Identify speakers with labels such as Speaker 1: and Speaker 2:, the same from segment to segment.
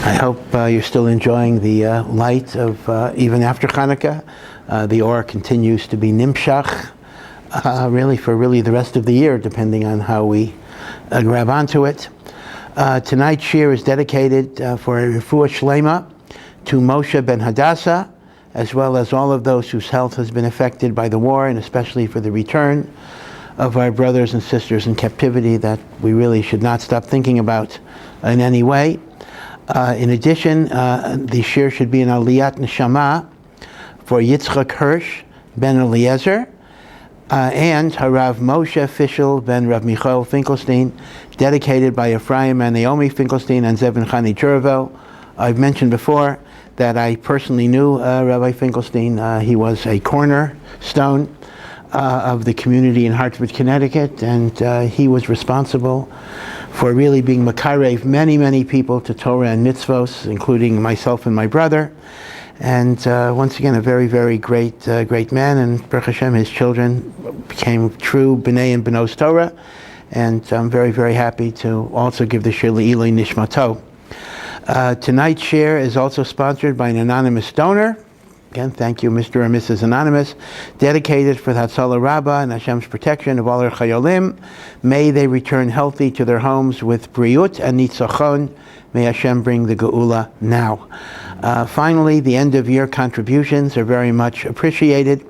Speaker 1: I hope you're still enjoying the light of even after Hanukkah. The Or continues to be nimshach, really for the rest of the year, depending on how we grab onto it. Tonight's shir is dedicated for a Refuah Shelema to Moshe ben Hadasah, as well as all of those whose health has been affected by the war, and especially for the return of our brothers and sisters in captivity that we really should not stop thinking about in any way. In addition, the shir should be an Aliyat Neshamot for Yitzchak Hirsh ben Eliezer and Harav Moshe Fishel ben R Michoel Finkelstein, dedicated by Ephraim and Naomi Finkelstein and Zev and Chani Juravel. I've mentioned before that I personally knew Rabbi Finkelstein. He was a cornerstone of the community in Hartford, Connecticut, and he was responsible for really being makarev many people to Torah and mitzvos, including myself and my brother. And once again, a very great man, and Baruch Hashem, his children became true b'nei and b'nos Torah, and I'm very happy to also give the shir le'iloi nishmato. Tonight's shir is also sponsored by an anonymous donor. Again, thank you, Mr. and Mrs. Anonymous, dedicated for the Hatzlajá raba and Hashem's protection of all our Chayalim. May they return healthy to their homes with Briut and Nitzachon. May Hashem bring the Geulá now. Finally, the end-of-year contributions are very much appreciated,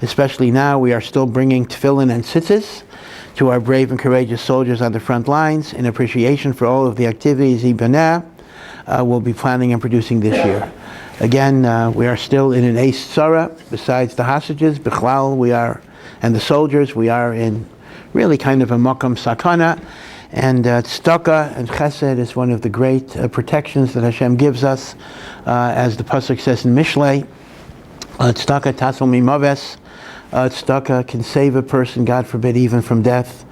Speaker 1: especially now we are still bringing tefillin and tzitzis to our brave and courageous soldiers on the front lines in appreciation for all of the activities YIBONEH will be planning and producing this year. Again, we are still in an Eis Tzara. Besides the hostages, Bichlal, we are, and the soldiers, we are in really kind of a Makam Sakana. And tzedakah and chesed is one of the great protections that Hashem gives us, as the pasuk says in Mishlei. Tzedakah tatzal mimaves. Tzedakah can save a person, God forbid, even from death.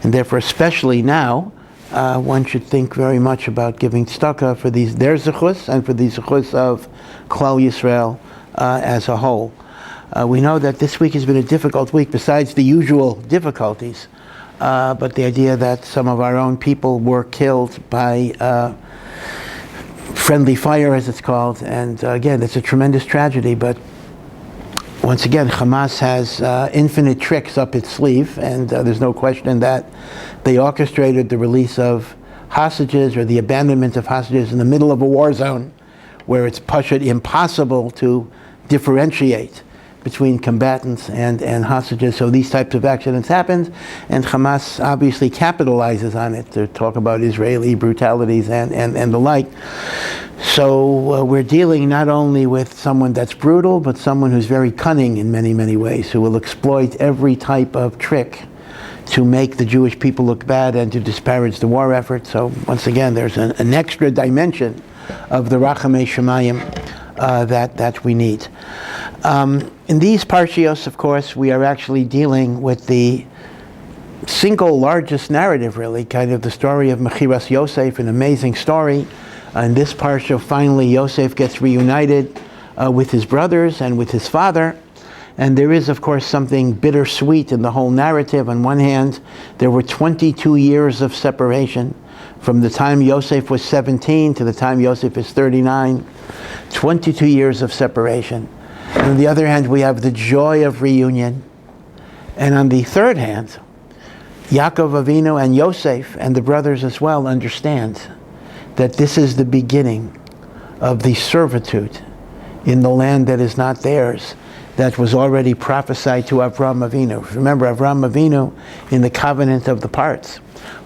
Speaker 1: And therefore, especially now, one should think very much about giving tzedakah for their zechus and for the zechus of Klal Yisrael as a whole. We know that this week has been a difficult week, besides the usual difficulties. But the idea that some of our own people were killed by friendly fire, as it's called, and again, it's a tremendous tragedy. But once again, Hamas has infinite tricks up its sleeve, and there's no question that they orchestrated the release of hostages or the abandonment of hostages in the middle of a war zone, where it's impossible to differentiate between combatants and hostages. So these types of accidents happened, and Hamas obviously capitalizes on it to talk about Israeli brutalities and the like. So we're dealing not only with someone that's brutal, but someone who's very cunning in many ways, who will exploit every type of trick to make the Jewish people look bad and to disparage the war effort. So once again, there's an extra dimension of the Rachamei Shemayim that we need. In these parshios, of course, we are actually dealing with the single largest narrative, really, kind of the story of Mechiras Yosef, an amazing story. In this parsha, finally, Yosef gets reunited with his brothers and with his father. And there is, of course, something bittersweet in the whole narrative. On one hand, there were 22 years of separation from the time Yosef was 17 to the time Yosef is 39. 22 years of separation. And on the other hand, we have the joy of reunion. And on the third hand, Yaakov Avinu and Yosef and the brothers as well understand that this is the beginning of the servitude in the land that is not theirs, that was already prophesied to Avraham Avinu. Remember, Avraham Avinu, in the covenant of the parts,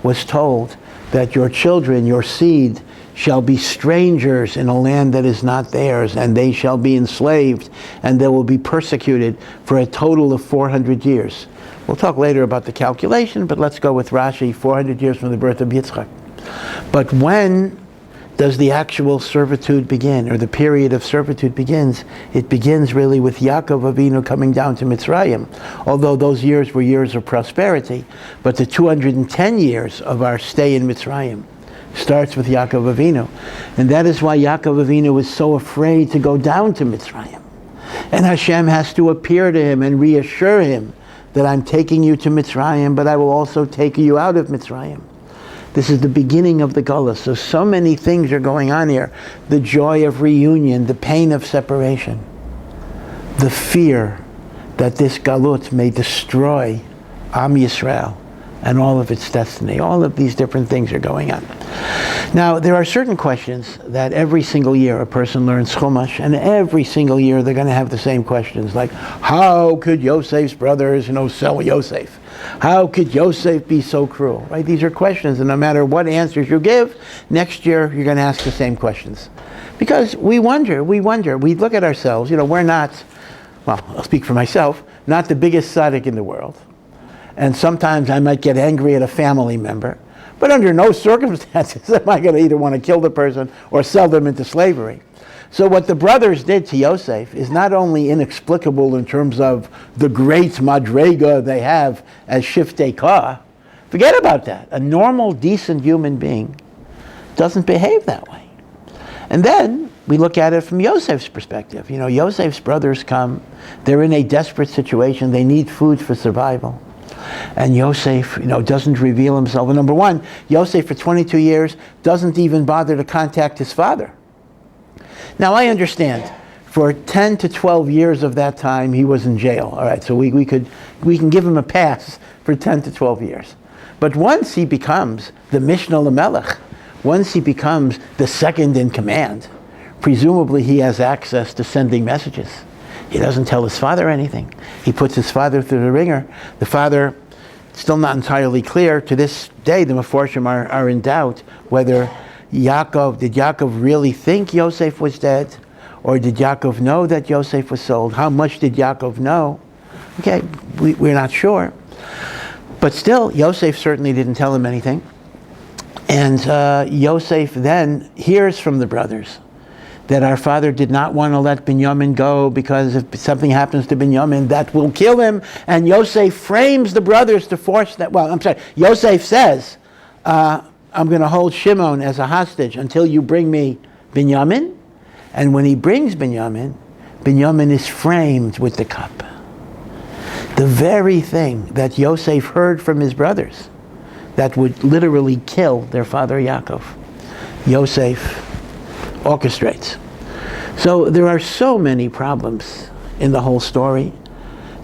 Speaker 1: was told that your children, your seed, shall be strangers in a land that is not theirs, and they shall be enslaved, and they will be persecuted for a total of 400 years. We'll talk later about the calculation, but let's go with Rashi, 400 years from the birth of Yitzchak. But when does the actual servitude begin, or the period of servitude begins. It begins really with Yaakov Avinu coming down to Mitzrayim, although those years were years of prosperity. But the 210 years of our stay in Mitzrayim starts with Yaakov Avinu. And that is why Yaakov Avinu was so afraid to go down to Mitzrayim. And Hashem has to appear to him and reassure him that I'm taking you to Mitzrayim, but I will also take you out of Mitzrayim. This is the beginning of the Geulá. So many things are going on here. The joy of reunion, the pain of separation, the fear that this Galut may destroy Am Yisrael and all of its destiny. All of these different things are going on. Now, there are certain questions that every single year a person learns Chumash, and every single year they're going to have the same questions, like, how could Yosef's brothers, sell Yosef? How could Yosef be so cruel? Right? These are questions, and no matter what answers you give, next year you're going to ask the same questions. Because we wonder, we look at ourselves, we're not, well, I'll speak for myself, not the biggest tzaddik in the world. And sometimes I might get angry at a family member, but under no circumstances am I going to either want to kill the person or sell them into slavery. So what the brothers did to Yosef is not only inexplicable in terms of the great madrega they have as shiftei kah. Forget about that. A normal, decent human being doesn't behave that way. And then we look at it from Yosef's perspective. Yosef's brothers come. They're in a desperate situation. They need food for survival. And Yosef, doesn't reveal himself. And number one, Yosef for 22 years doesn't even bother to contact his father. Now, I understand, for 10 to 12 years of that time, he was in jail. All right, so we can give him a pass for 10 to 12 years. But once he becomes the Mishnah Lamelech, once he becomes the second in command, presumably he has access to sending messages. He doesn't tell his father anything. He puts his father through the ringer. The father, still not entirely clear. To this day, the Meforshim are in doubt whether did Yaakov really think Yosef was dead? Or did Yaakov know that Yosef was sold? How much did Yaakov know? Okay, we're not sure. But still, Yosef certainly didn't tell him anything. And Yosef then hears from the brothers that our father did not want to let Binyamin go because if something happens to Binyamin, that will kill him. And Yosef frames the brothers to force that. Yosef says, I'm going to hold Shimon as a hostage until you bring me Binyamin. And when he brings Binyamin, Binyamin is framed with the cup. The very thing that Yosef heard from his brothers that would literally kill their father Yaakov, Yosef orchestrates. So there are so many problems in the whole story.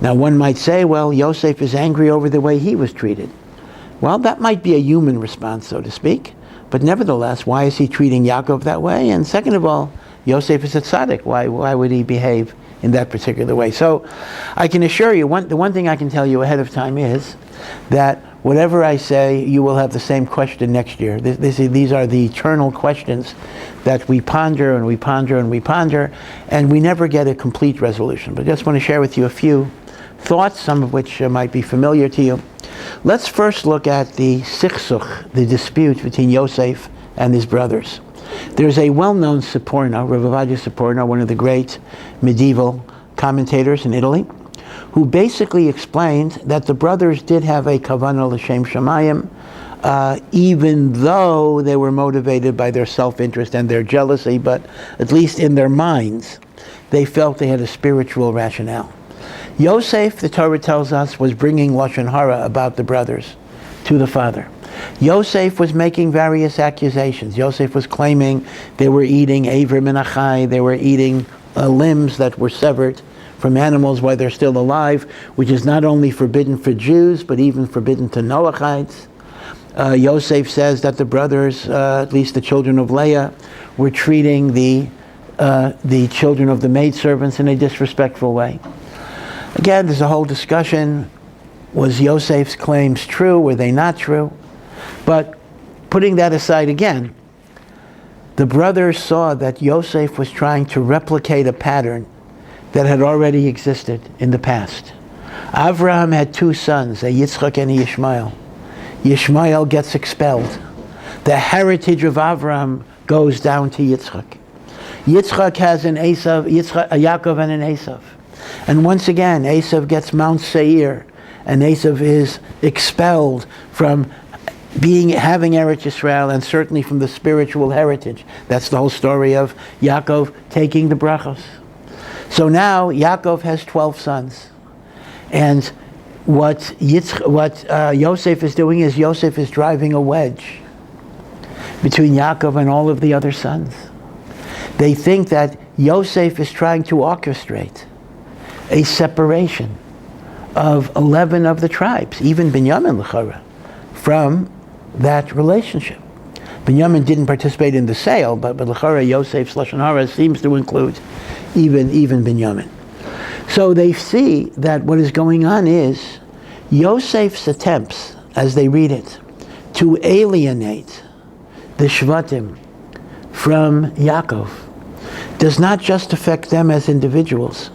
Speaker 1: Now one might say, well, Yosef is angry over the way he was treated. Well, that might be a human response, so to speak. But nevertheless, why is he treating Yaakov that way? And second of all, Yosef is a tzaddik. Why would he behave in that particular way? So I can assure you, the one thing I can tell you ahead of time is that whatever I say, you will have the same question next year. These are the eternal questions that we ponder and we ponder and we ponder, and we never get a complete resolution. But I just want to share with you a few thoughts, some of which might be familiar to you. Let's first look at the sichsuch, the dispute between Yosef and his brothers. There's a well-known Seporno, Rav Seporno, one of the great medieval commentators in Italy, who basically explained that the brothers did have a kavanah l'shem shamayim, even though they were motivated by their self-interest and their jealousy, but at least in their minds, they felt they had a spiritual rationale. Yosef, the Torah tells us, was bringing lashon hara about the brothers to the father. Yosef was making various accusations. Yosef was claiming they were eating Ephraim and Achai, they were eating limbs that were severed from animals while they're still alive, which is not only forbidden for Jews, but even forbidden to Noahides. Yosef says that the brothers, at least the children of Leah, were treating the children of the maidservants in a disrespectful way. Again, there's a whole discussion. Was Yosef's claims true? Were they not true? But putting that aside again, the brothers saw that Yosef was trying to replicate a pattern that had already existed in the past. Avraham had two sons, a Yitzchak and a Yishmael. Yishmael gets expelled. The heritage of Avraham goes down to Yitzchak. Yitzchak has an Esav, a Yaakov and an Esav. And once again, Esav gets Mount Seir, and Esav is expelled from having Eretz Yisrael, and certainly from the spiritual heritage. That's the whole story of Yaakov taking the brachos. So now Yaakov has 12 sons. And what Yosef is doing is Yosef is driving a wedge between Yaakov and all of the other sons. They think that Yosef is trying to orchestrate a separation of 11 of the tribes, even Binyamin l'chara, from that relationship. Binyamin didn't participate in the sale, but l'chara Yosef's lashon hara seems to include even Binyamin. So they see that what is going on is Yosef's attempts, as they read it, to alienate the Shvatim from Yaakov does not just affect them as individuals,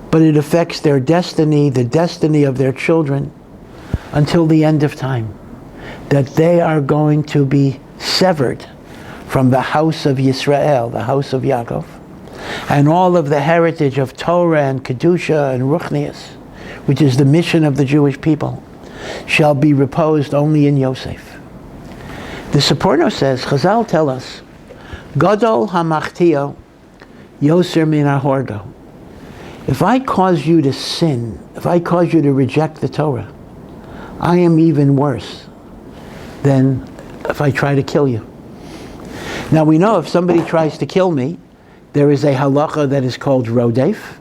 Speaker 1: but it affects their destiny, the destiny of their children, until the end of time. That they are going to be severed from the house of Yisrael, the house of Yaakov, and all of the heritage of Torah and Kedusha and Ruchnius, which is the mission of the Jewish people, shall be reposed only in Yosef. The Seporno says, Chazal tell us, Gadol hamachtio yoser min ahorgo. If I cause you to sin, if I cause you to reject the Torah, I am even worse than if I try to kill you. Now we know if somebody tries to kill me, there is a halacha that is called rodef.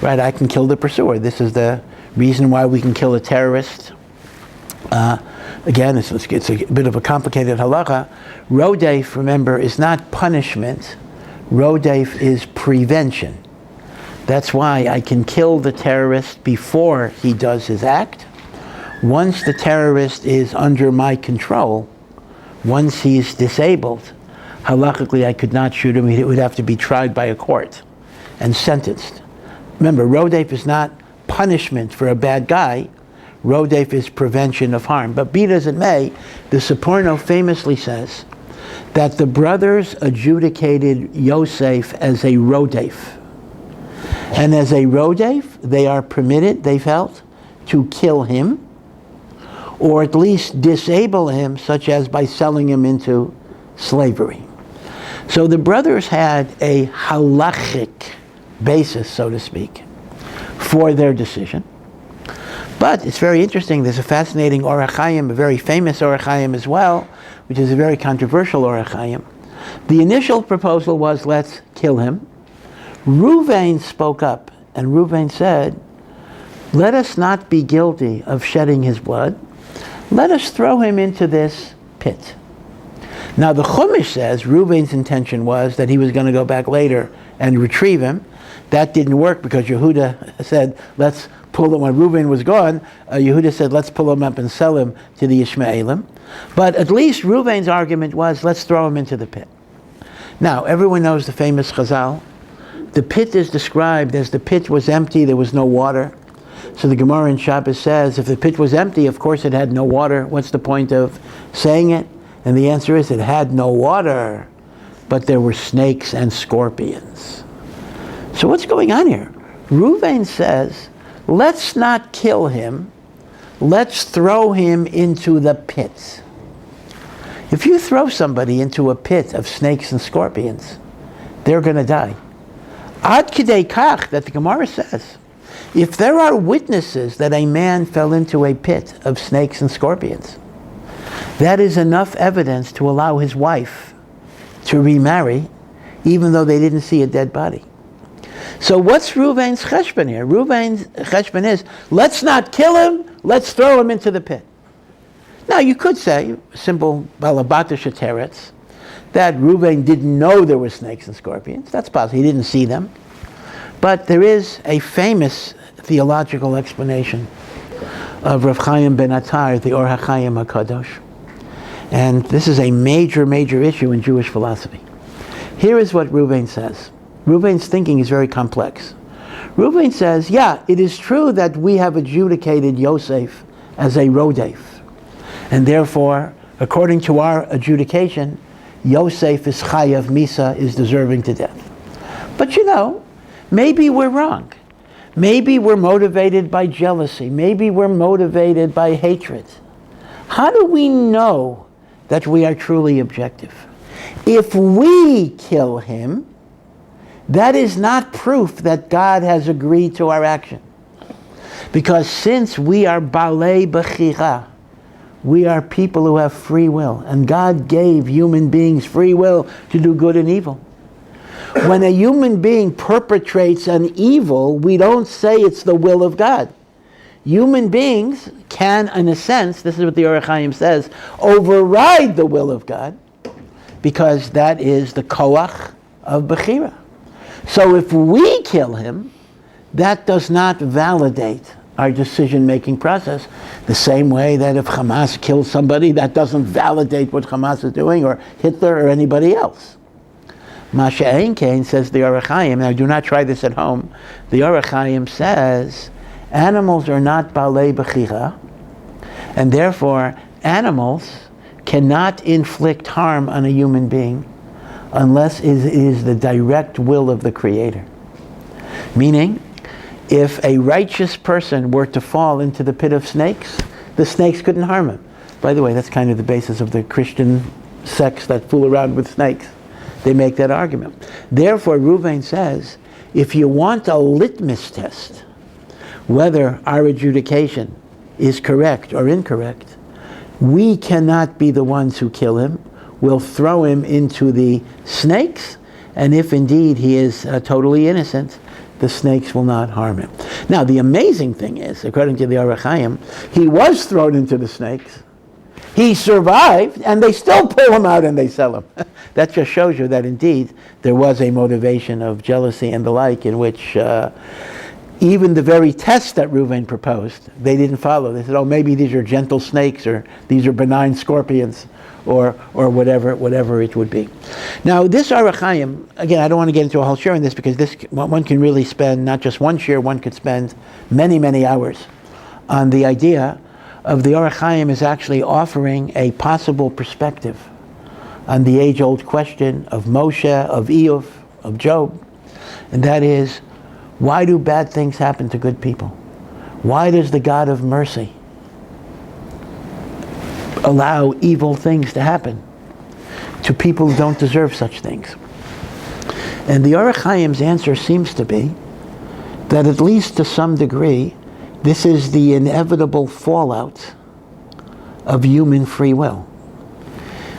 Speaker 1: Right, I can kill the pursuer. This is the reason why we can kill a terrorist. Again, it's a bit of a complicated halacha. Rodef, remember, is not punishment. Rodef is prevention. That's why I can kill the terrorist before he does his act. Once the terrorist is under my control, once he's disabled, halachically I could not shoot him. He would have to be tried by a court and sentenced. Remember, rodef is not punishment for a bad guy. Rodef is prevention of harm. But be it as it may, the Seporno famously says that the brothers adjudicated Yosef as a rodef. And as a rodef, they are permitted, they felt, to kill him, or at least disable him, such as by selling him into slavery. So the brothers had a halachic basis, so to speak, for their decision. But it's very interesting, there's a fascinating Orach Chaim, a very famous Orach Chaim as well, which is a very controversial Orach Chaim. The initial proposal was, let's kill him. Reuven spoke up, and Reuven said, let us not be guilty of shedding his blood. Let us throw him into this pit. Now the Chumash says Reuven's intention was that he was going to go back later and retrieve him. That didn't work because Yehuda said, let's pull him. When Reuven was gone, Yehuda said, let's pull him up and sell him to the Ishmaelim. But at least Reuven's argument was, let's throw him into the pit. Now, everyone knows the famous Chazal. The pit is described as the pit was empty, there was no water. So the Gemara in Shabbos says, if the pit was empty, of course it had no water. What's the point of saying it? And the answer is, it had no water, but there were snakes and scorpions. So what's going on here? Reuven says, let's not kill him, let's throw him into the pit. If you throw somebody into a pit of snakes and scorpions, they're going to die. Ad kidei kach, that the Gemara says, if there are witnesses that a man fell into a pit of snakes and scorpions, that is enough evidence to allow his wife to remarry, even though they didn't see a dead body. So what's Reuven's cheshbon here? Reuven's cheshbon is, let's not kill him, let's throw him into the pit. Now you could say, simple balabata sheteretz, that Reuven didn't know there were snakes and scorpions. That's possible, he didn't see them. But there is a famous theological explanation of Rav Chaim ben Attar, the Or HaChaim HaKadosh. And this is a major, major issue in Jewish philosophy. Here is what Reuven says. Reuven's thinking is very complex. Reuven says, yeah, it is true that we have adjudicated Yosef as a rodef. And therefore, according to our adjudication, Yosef is chayav misa, is deserving to death. But maybe we're wrong. Maybe we're motivated by jealousy. Maybe we're motivated by hatred. How do we know that we are truly objective? If we kill him, that is not proof that God has agreed to our action. Because since we are balei bechira, we are people who have free will, and God gave human beings free will to do good and evil. When a human being perpetrates an evil, we don't say it's the will of God. Human beings can, in a sense, this is what the Or HaChaim says, override the will of God, because that is the koach of bechira. So if we kill him, that does not validate our decision-making process, the same way that if Hamas kills somebody, that doesn't validate what Hamas is doing, or Hitler, or anybody else. Masha Ein Kain, says the Or HaChaim, now do not try this at home, the Or HaChaim says, animals are not balei bechira, and therefore animals cannot inflict harm on a human being unless it is the direct will of the Creator. Meaning, if a righteous person were to fall into the pit of snakes, the snakes couldn't harm him. By the way, that's kind of the basis of the Christian sects that fool around with snakes. They make that argument. Therefore, Reuven says, if you want a litmus test, whether our adjudication is correct or incorrect, we cannot be the ones who kill him. We'll throw him into the snakes, and if indeed he is totally innocent, the snakes will not harm him. Now, the amazing thing is, according to the Or HaChaim, he was thrown into the snakes. He survived, and they still pull him out and they sell him. That just shows you that indeed there was a motivation of jealousy and the like, in which even the very test that Reuven proposed, they didn't follow. They said, oh, maybe these are gentle snakes, or these are benign scorpions, or whatever it would be. Now, this Or HaChaim, again, I don't want to get into a whole share on this, because this one can really spend not just one share, one could spend many, many hours on the idea of the Or HaChaim is actually offering a possible perspective on the age-old question of Moshe, of Eov, of Job, and that is, why do bad things happen to good people? Why does the God of mercy allow evil things to happen to people who don't deserve such things? And the Or HaChaim's answer seems to be that, at least to some degree, this is the inevitable fallout of human free will.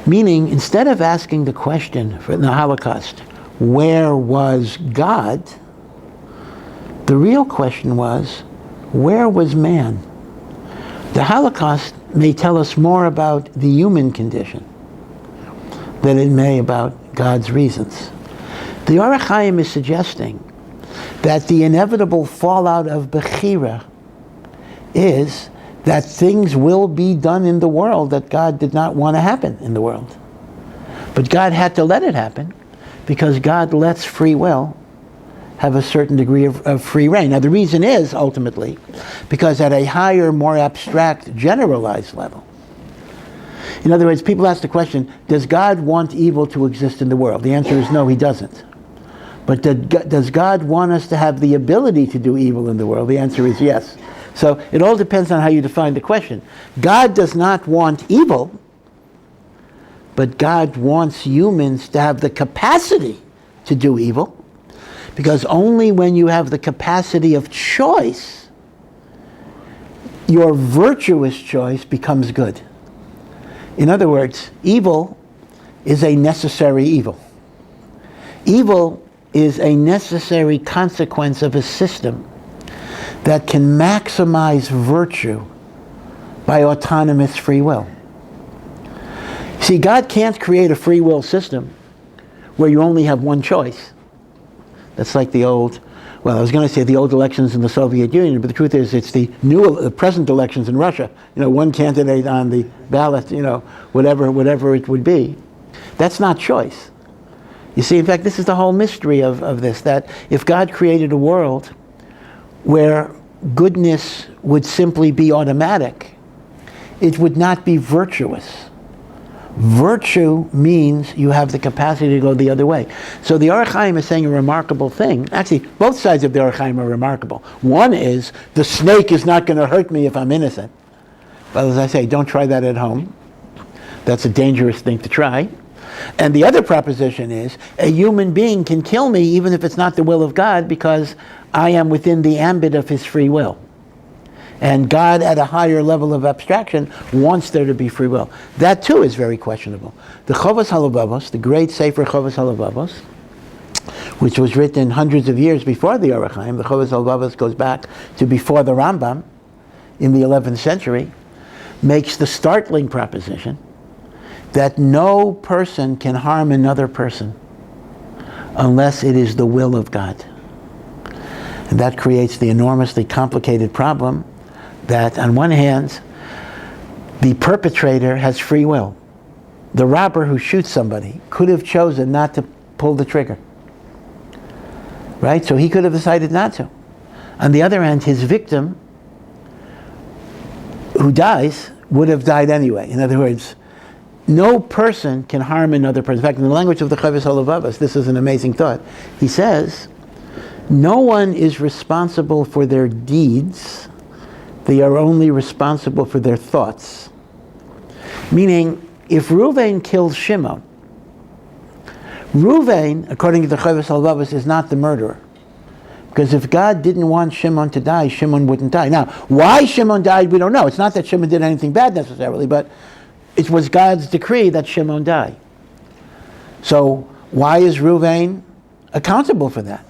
Speaker 1: Meaning, instead of asking the question for the Holocaust, where was God? The real question was, where was man? The Holocaust may tell us more about the human condition than it may about God's reasons. The Or HaChaim is suggesting that the inevitable fallout of Bechira is that things will be done in the world that God did not want to happen in the world. But God had to let it happen, because God lets free will have a certain degree of free reign. Now, the reason is, ultimately, because at a higher, more abstract, generalized level. In other words, people ask the question, does God want evil to exist in the world? The answer is no, he doesn't. But does God want us to have the ability to do evil in the world? The answer is yes. So it all depends on how you define the question. God does not want evil, but God wants humans to have the capacity to do evil, because only when you have the capacity of choice, your virtuous choice becomes good. In other words, evil is a necessary evil. Evil is a necessary consequence of a system that can maximize virtue by autonomous free will. See, God can't create a free will system where you only have one choice. That's like the old, well, I was going to say the old elections in the Soviet Union, but the truth is it's the present elections in Russia. One candidate on the ballot, whatever it would be. That's not choice. You see, in fact, this is the whole mystery of this, that if God created a world where goodness would simply be automatic, it would not be virtuous. Virtue means you have the capacity to go the other way. So the Or HaChaim is saying a remarkable thing. Actually, both sides of the Or HaChaim are remarkable. One is, the snake is not going to hurt me if I'm innocent. But as I say, don't try that at home. That's a dangerous thing to try. And the other proposition is, a human being can kill me even if it's not the will of God, because I am within the ambit of his free will. And God, at a higher level of abstraction, wants there to be free will. That too is very questionable. The Chovos HaLevavos, the great Sefer Chovos HaLevavos, which was written hundreds of years before the Or HaChaim, the Chovos HaLevavos goes back to before the Rambam in the 11th century, makes the startling proposition that no person can harm another person unless it is the will of God. And that creates the enormously complicated problem that, on one hand, the perpetrator has free will. The robber who shoots somebody could have chosen not to pull the trigger. Right? So he could have decided not to. On the other hand, his victim, who dies, would have died anyway. In other words, no person can harm another person. In fact, in the language of the Chovos HaLevavos, this is an amazing thought. He says, no one is responsible for their deeds. They are only responsible for their thoughts. Meaning, if Reuven kills Shimon, Reuven, according to the Chovos HaLevavos, is not the murderer. Because if God didn't want Shimon to die, Shimon wouldn't die. Now, why Shimon died, we don't know. It's not that Shimon did anything bad necessarily, but it was God's decree that Shimon die. So, why is Reuven accountable for that?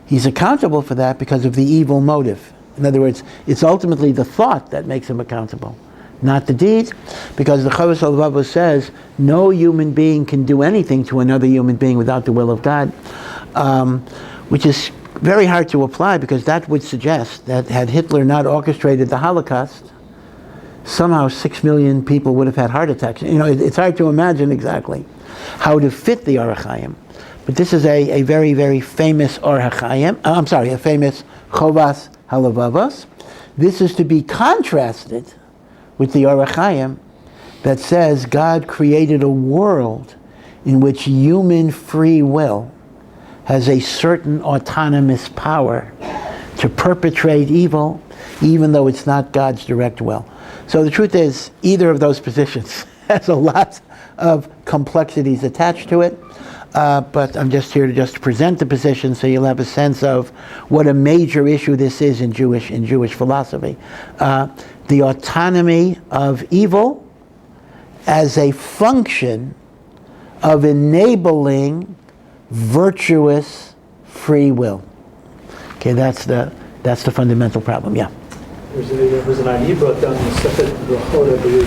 Speaker 1: He's accountable for that because of the evil motive. In other words, it's ultimately the thought that makes him accountable, not the deed, because the Chovos HaLevavos says no human being can do anything to another human being without the will of God, which is very hard to apply, because that would suggest that had Hitler not orchestrated the Holocaust, somehow 6 million people would have had heart attacks. You know, it's hard to imagine exactly how to fit the Or HaChaim. But this is a very, very famous Or HaChaim, a famous Chovos HaLevavos. This is to be contrasted with the Or HaChaim that says God created a world in which human free will has a certain autonomous power to perpetrate evil, even though it's not God's direct will. So the truth is, either of those positions has a lot of complexities attached to it. But I'm just here to just present the position so you'll have a sense of what a major issue this is in Jewish philosophy. The autonomy of evil as a function of enabling virtuous free will. Okay, that's the fundamental problem. Yeah.
Speaker 2: There was an idea brought down in the second Brachot, I believe,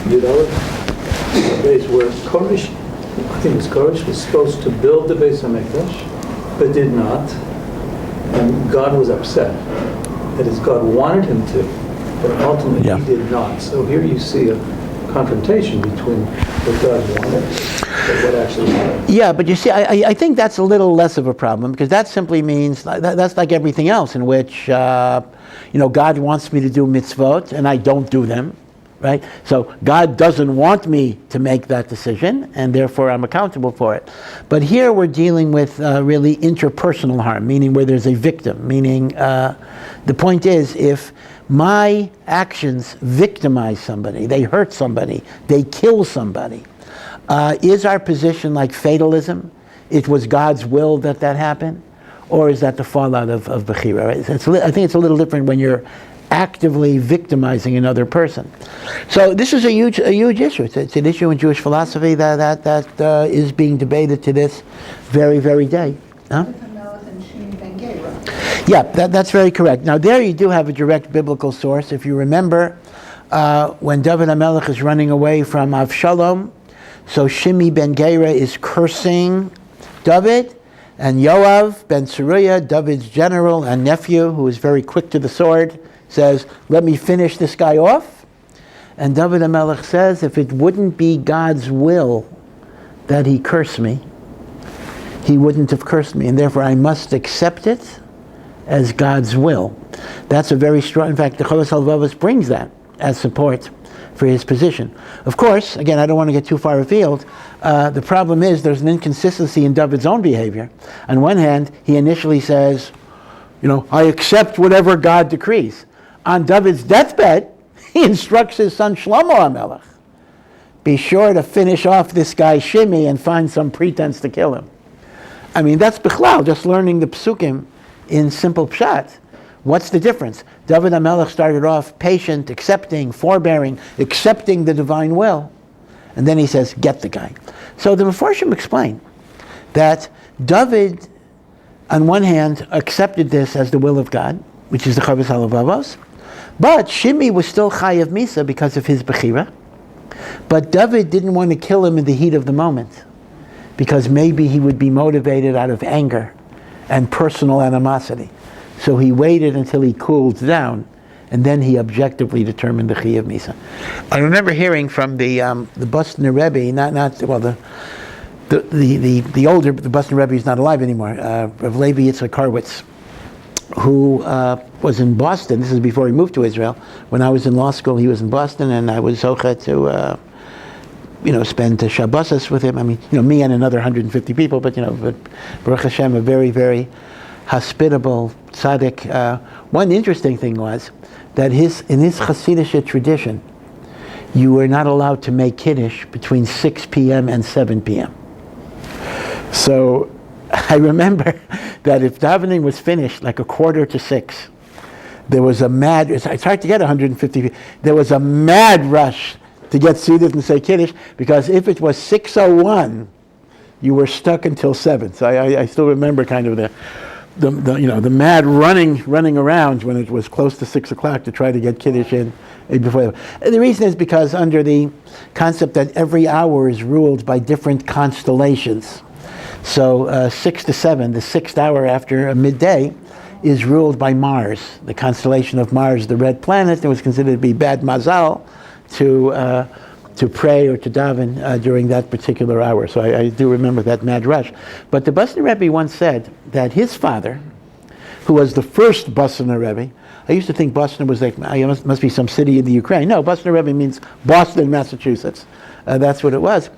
Speaker 2: Juravel, days where Koresh, I think it was Koresh, was supposed to build the Beis HaMikdash, but did not, and God was upset. That is, God wanted him to, but ultimately he did not. So here you see a confrontation between what God wanted and what actually happened.
Speaker 1: Yeah, but you see, I think that's a little less of a problem, because that simply means, that's like everything else in which, God wants me to do mitzvot and I don't do them. Right? So God doesn't want me to make that decision, and therefore I'm accountable for it. But here we're dealing with really interpersonal harm, meaning where there's a victim, meaning the point is, if my actions victimize somebody, they hurt somebody, they kill somebody, is our position like fatalism? It was God's will that happened? Or is that the fallout of Bechira? Right? I think it's a little different when you're actively victimizing another person. So this is a huge issue. It's an issue in Jewish philosophy that is being debated to this very, very day. Huh? Yeah, that's very correct. Now there you do have a direct biblical source. If you remember, when David HaMelech is running away from Avshalom, so Shimi ben Gera is cursing David, and Yoav ben Tzeruiah, David's general and nephew, who is very quick to the sword, says, let me finish this guy off. And David HaMelech says, if it wouldn't be God's will that he curse me, he wouldn't have cursed me, and therefore I must accept it as God's will. That's a very strong, in fact, the Chovos HaLevavos brings that. as support for his position. Of course, again, I don't want to get too far afield. The problem is there's an inconsistency in David's own behavior. On one hand, he initially says, I accept whatever God decrees. On David's deathbed, he instructs his son Shlomo HaMelech, be sure to finish off this guy Shimei and find some pretense to kill him. I mean, that's Bichlal, just learning the psukim in simple pshat. What's the difference? David HaMelech started off patient, accepting, forbearing, accepting the divine will. And then he says, get the guy. So the Mefarshim explain that David, on one hand, accepted this as the will of God, which is the Chavos HaLevavos, but Shimei was still Chayav Misa because of his Bechira. But David didn't want to kill him in the heat of the moment, because maybe he would be motivated out of anger and personal animosity. So he waited until he cooled down, and then he objectively determined the Chayav Misa. I remember hearing from the Boston Rebbe, the older, the Boston Rebbe is not alive anymore, Rav Levi Yitzchak Breitowitz, who was in Boston. This is before he moved to Israel. When I was in law school, he was in Boston, and I was zocheh to spend Shabbos with him. I mean, me and another 150 people, but Baruch Hashem, a very, very hospitable tzaddik. One interesting thing was that in his Hasidic tradition, you were not allowed to make Kiddush between 6 p.m. and 7 p.m. So I remember that if davening was finished like 5:45, there was a mad, it's hard to get 150 people, there was a mad rush to get seated and say Kiddush, because if it was 6:01, you were stuck until 7. So I still remember kind of the mad running around when it was close to 6 o'clock to try to get Kiddush in before. And the reason is because under the concept that every hour is ruled by different constellations. So 6 to 7, the 6th hour after midday, is ruled by Mars, the constellation of Mars, the red planet. It was considered to be bad mazal to pray or to daven during that particular hour. So I do remember that mad rush. But the Boston Rebbe once said that his father, who was the first Boston Rebbe, I used to think Boston was like, must be some city in the Ukraine. No, Boston Rebbe means Boston, Massachusetts. That's what it was.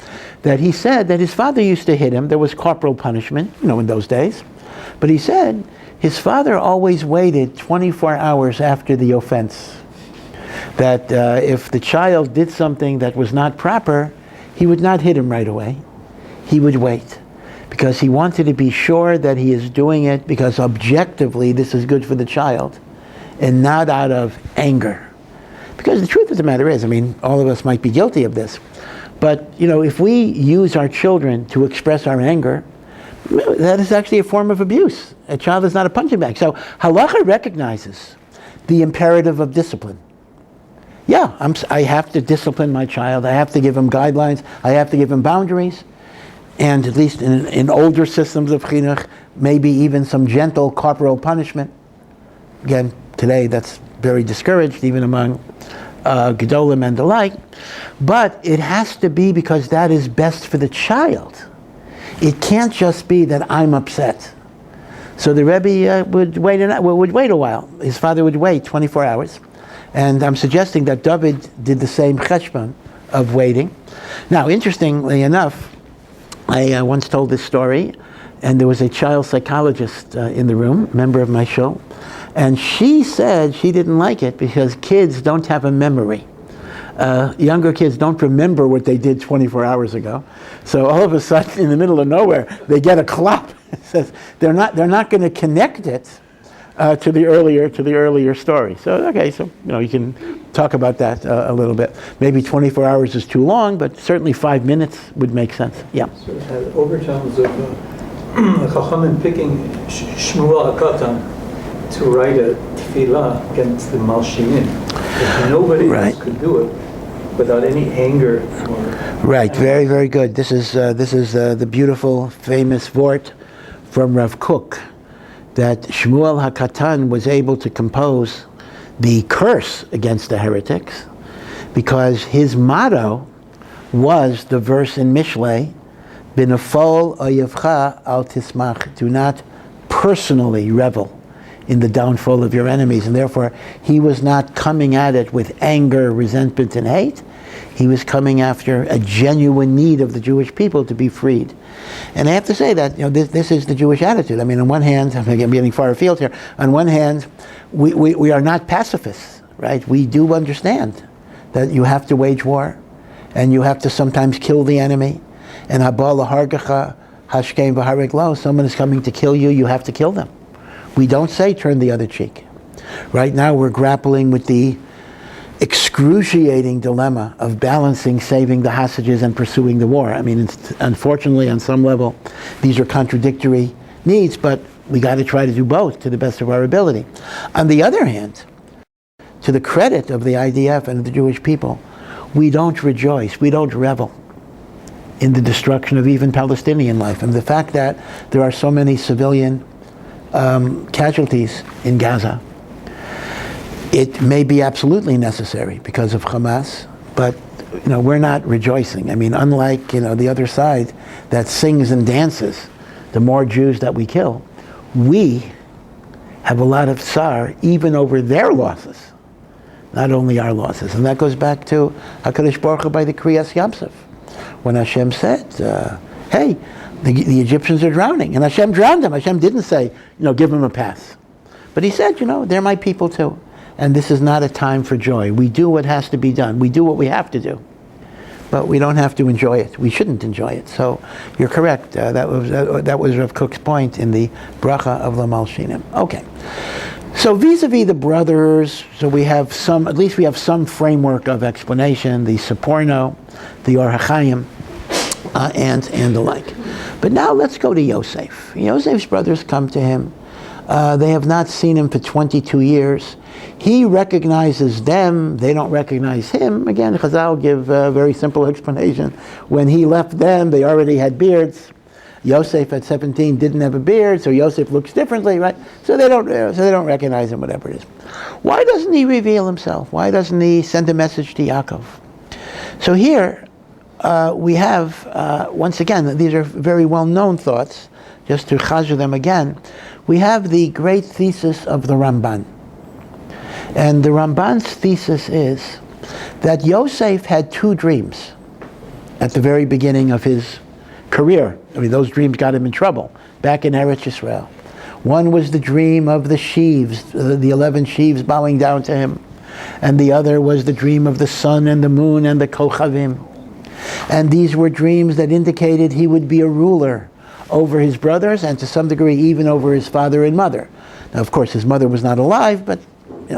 Speaker 1: That he said that his father used to hit him. There was corporal punishment, in those days. But he said his father always waited 24 hours after the offense. That if the child did something that was not proper, he would not hit him right away. He would wait, because he wanted to be sure that he is doing it because objectively this is good for the child, and not out of anger. Because the truth of the matter is, all of us might be guilty of this, but if we use our children to express our anger, that is actually a form of abuse. A child is not a punching bag. So Halacha recognizes the imperative of discipline. Yeah, I have to discipline my child. I have to give him guidelines. I have to give him boundaries. And at least in older systems of chinuch, maybe even some gentle corporal punishment. Again, today that's very discouraged, even among Gedolim and the like. But it has to be because that is best for the child. It can't just be that I'm upset. So the Rebbe would wait a while. His father would wait 24 hours. And I'm suggesting that David did the same cheshbon of waiting. Now, interestingly enough, I once told this story, and there was a child psychologist in the room, member of my show, and she said she didn't like it because kids don't have a memory. Younger kids don't remember what they did 24 hours ago. So all of a sudden, in the middle of nowhere, they get a clap. It says they're not going to connect it to the earlier story. So you can talk about that a little bit. Maybe 24 hours is too long, but certainly 5 minutes would make sense. Yeah.
Speaker 2: So it has overtones of Chachamim picking Shmuel HaKatan to write a tefillah against the Malshinim. Nobody else could do it without any anger.
Speaker 1: Right. Very, very good. This is the beautiful, famous vort from Rav Kook, that Shmuel HaKatan was able to compose the curse against the heretics because his motto was the verse in Mishlei, B'nafol oyevcha al tismach, do not personally revel in the downfall of your enemies. And therefore, he was not coming at it with anger, resentment, and hate. He was coming after a genuine need of the Jewish people to be freed. And I have to say that this is the Jewish attitude. I mean, on one hand, I'm getting far afield here. On one hand, we are not pacifists, right? We do understand that you have to wage war, and you have to sometimes kill the enemy. And habal hargacha hashkem v'hareg lo. Someone is coming to kill you, you have to kill them. We don't say turn the other cheek. Right now, we're grappling with the excruciating dilemma of balancing saving the hostages and pursuing the war. I mean, unfortunately, on some level, these are contradictory needs, but we got to try to do both to the best of our ability. On the other hand, to the credit of the IDF and the Jewish people, we don't rejoice, we don't revel in the destruction of even Palestinian life. And the fact that there are so many civilian casualties in Gaza, it may be absolutely necessary because of Hamas, but we're not rejoicing. I mean, unlike the other side that sings and dances, the more Jews that we kill, we have a lot of tsar even over their losses, not only our losses. And that goes back to HaKadosh Baruch Hu by the Kriyas Yamsuf, when Hashem said, hey, the Egyptians are drowning, and Hashem drowned them. Hashem didn't say, give them a pass. But he said, they're my people too. And this is not a time for joy. We do what has to be done. We do what we have to do. But we don't have to enjoy it. We shouldn't enjoy it. So you're correct. That was Rav Kook's point in the bracha of the Malshinim. Okay. So vis-a-vis the brothers, so at least we have some framework of explanation, the Seporno, the Or HaChaim, and the like. But now let's go to Yosef. Yosef's brothers come to him. They have not seen him for 22 years. He recognizes them. They don't recognize him. Again, Chazal give a very simple explanation. When he left them, they already had beards. Yosef at 17 didn't have a beard, so Yosef looks differently, right? So they don't recognize him, whatever it is. Why doesn't he reveal himself? Why doesn't he send a message to Yaakov? So here we have, once again, these are very well-known thoughts. Just to chazir them again, we have the great thesis of the Ramban. And the Ramban's thesis is that Yosef had two dreams at the very beginning of his career. I mean, those dreams got him in trouble back in Eretz Yisrael. One was the dream of the sheaves, the 11 sheaves bowing down to him. And the other was the dream of the sun and the moon and the kochavim. And these were dreams that indicated he would be a ruler over his brothers and to some degree even over his father and mother. Now, of course, his mother was not alive, but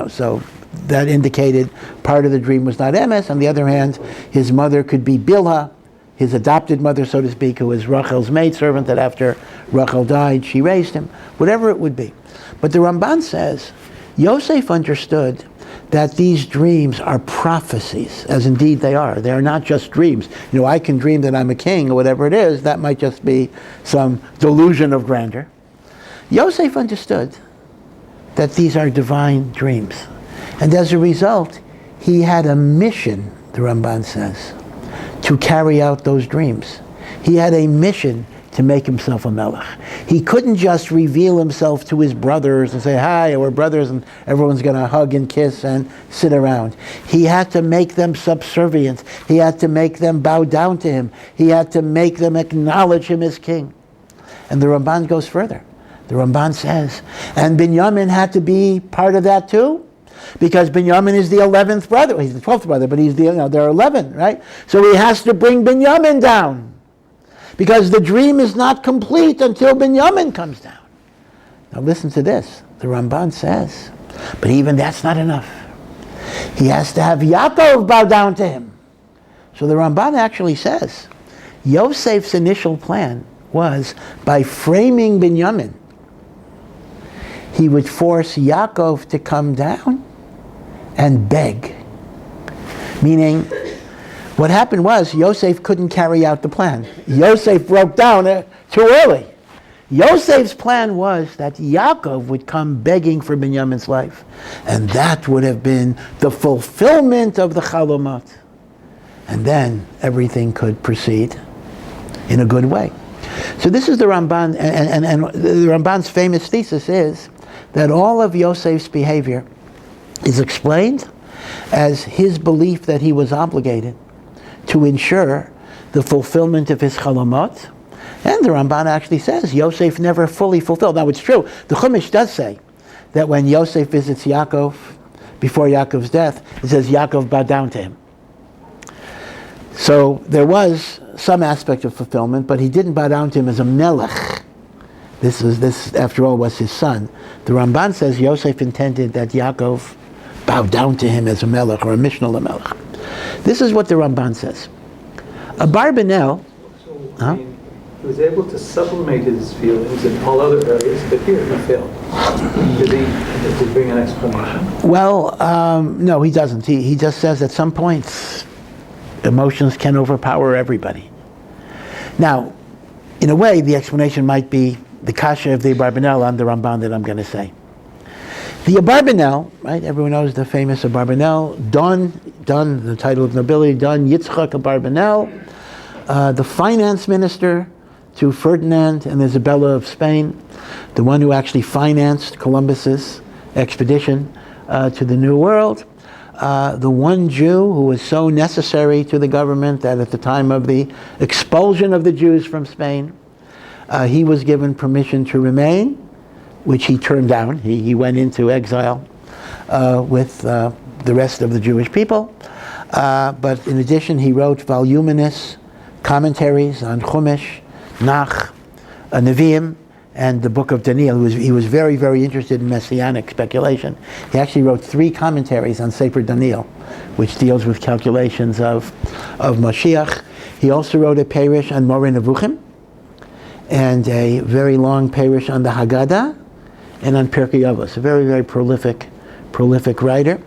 Speaker 1: so that indicated part of the dream was not emes. On the other hand, his mother could be Bilhah, his adopted mother, so to speak, who was Rachel's maidservant, that after Rachel died, she raised him, whatever it would be. But the Ramban says, Yosef understood that these dreams are prophecies, as indeed they are. They are not just dreams. I can dream that I'm a king or whatever it is. That might just be some delusion of grandeur. Yosef understood that these are divine dreams. And as a result, he had a mission, the Ramban says, to carry out those dreams. He had a mission to make himself a melech. He couldn't just reveal himself to his brothers and say, hi, we're brothers, and everyone's going to hug and kiss and sit around. He had to make them subservient. He had to make them bow down to him. He had to make them acknowledge him as king. And the Ramban goes further. The Ramban says, and Binyamin had to be part of that too, because Binyamin is the 11th brother. He's the 12th brother, but there are 11, right? So he has to bring Binyamin down, because the dream is not complete until Binyamin comes down. Now listen to this. The Ramban says, but even that's not enough. He has to have Yaakov bow down to him. So the Ramban actually says, Yosef's initial plan was, by framing Binyamin, he would force Yaakov to come down and beg. Meaning, what happened was Yosef couldn't carry out the plan. Yosef broke down too early. Yosef's plan was that Yaakov would come begging for Binyamin's life. And that would have been the fulfillment of the Chalomot. And then everything could proceed in a good way. So this is the Ramban, and the Ramban's famous thesis is that all of Yosef's behavior is explained as his belief that he was obligated to ensure the fulfillment of his chalamot. And the Ramban actually says Yosef never fully fulfilled. Now it's true, the Chumash does say that when Yosef visits Yaakov before Yaakov's death, it says Yaakov bowed down to him. So there was some aspect of fulfillment, but he didn't bow down to him as a melech. This after all was his son. The Ramban says Yosef intended that Yaakov bow down to him as a melech or a mishnah melech. This is what the Ramban says. A Barbanel.
Speaker 2: He was able to sublimate his feelings in all other areas, but here he failed. Did he bring an explanation?
Speaker 1: Well, no, he doesn't. He just says at some points emotions can overpower everybody. Now, in a way, the explanation might be the kasha of the Abarbanel on the Ramban that I'm going to say. The Abarbanel, right? Everyone knows the famous Abarbanel. Don, the title of nobility, Don Yitzchak Abarbanel, the finance minister to Ferdinand and Isabella of Spain, the one who actually financed Columbus's expedition to the New World, the one Jew who was so necessary to the government that at the time of the expulsion of the Jews from Spain, he was given permission to remain, which he turned down. He went into exile with the rest of the Jewish people. But in addition, he wrote voluminous commentaries on Chumash, Nach, Nevi'im, and the book of Daniel. He was very, very interested in messianic speculation. He actually wrote 3 commentaries on Sefer Daniel, which deals with calculations of Mashiach. He also wrote a parish on Moreh Nevuchim, and a very long parish on the Haggadah, and on Pirkei Avos. A very, very prolific writer.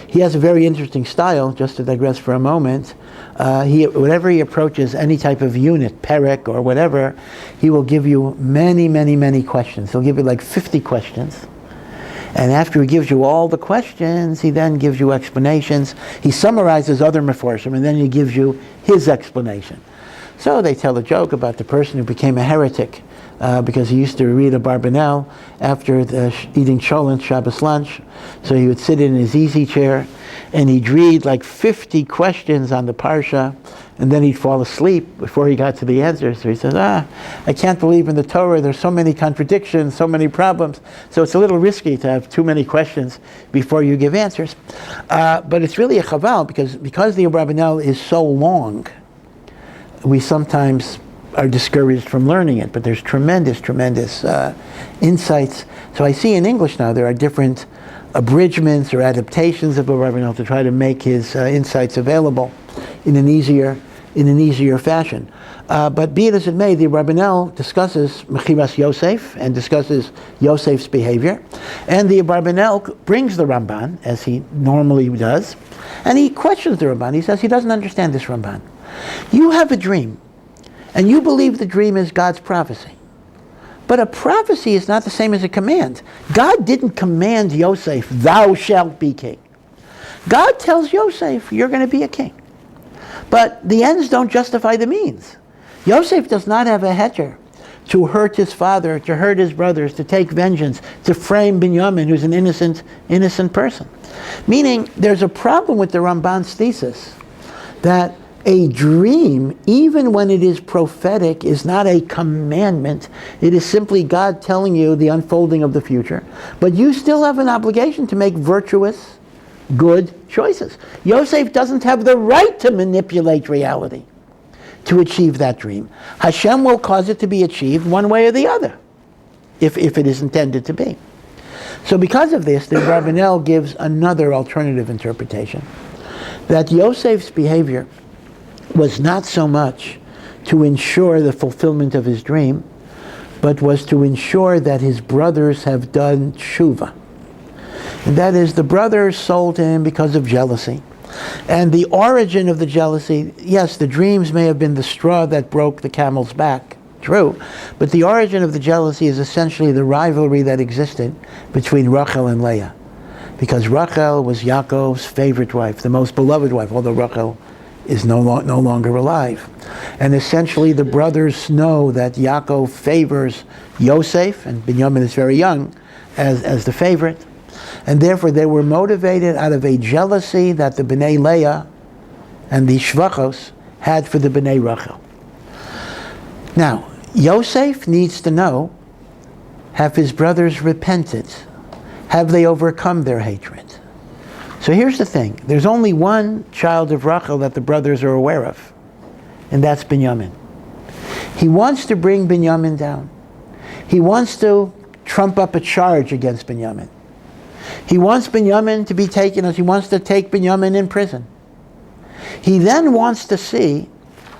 Speaker 1: He has a very interesting style, just to digress for a moment. Whenever he approaches any type of unit, perek or whatever, he will give you many, many, many questions. He'll give you like 50 questions. And after he gives you all the questions, he then gives you explanations. He summarizes other meforshim, and then he gives you his explanation. So they tell a joke about the person who became a heretic because he used to read a Barbanel after eating cholent Shabbos lunch. So he would sit in his easy chair and he'd read like 50 questions on the Parsha, and then he'd fall asleep before he got to the answer. So he says, I can't believe in the Torah, there's so many contradictions, so many problems, so it's a little risky to have too many questions before you give answers. But it's really a chaval, because the Abarbanel is so long, we sometimes are discouraged from learning it, but there's tremendous insights. So I see in English now there are different abridgments or adaptations of Abarbanel to try to make his insights available in an easier fashion. But be it as it may, the Abarbanel discusses Mechiras Yosef and discusses Yosef's behavior, and the Abarbanel brings the Ramban, as he normally does, and he questions the Ramban. He says he doesn't understand this Ramban. You have a dream, and you believe the dream is God's prophecy. But a prophecy is not the same as a command. God didn't command Yosef, thou shalt be king. God tells Yosef, you're going to be a king. But the ends don't justify the means. Yosef does not have a heter to hurt his father, to hurt his brothers, to take vengeance, to frame Binyamin, who's an innocent person. Meaning, there's a problem with the Ramban's thesis that a dream, even when it is prophetic, is not a commandment. It is simply God telling you the unfolding of the future. But you still have an obligation to make virtuous, good choices. Yosef doesn't have the right to manipulate reality to achieve that dream. Hashem will cause it to be achieved one way or the other, if it is intended to be. So because of this, the Abarbanel gives another alternative interpretation, that Yosef's behavior was not so much to ensure the fulfillment of his dream, but was to ensure that his brothers have done tshuva. And that is, the brothers sold him because of jealousy. And the origin of the jealousy, yes, the dreams may have been the straw that broke the camel's back, true, but the origin of the jealousy is essentially the rivalry that existed between Rachel and Leah. Because Rachel was Yaakov's favorite wife, the most beloved wife, although Rachel is no longer alive. And essentially the brothers know that Yaakov favors Yosef, and Binyamin is very young, as the favorite. And therefore they were motivated out of a jealousy that the Bnei Leah and the Shvachos had for the Bnei Rachel. Now, Yosef needs to know, have his brothers repented? Have they overcome their hatred? So here's the thing. There's only one child of Rachel that the brothers are aware of, and that's Binyamin. He wants to bring Binyamin down. He wants to trump up a charge against Binyamin. He wants Binyamin to be taken, as he wants to take Binyamin in prison. He then wants to see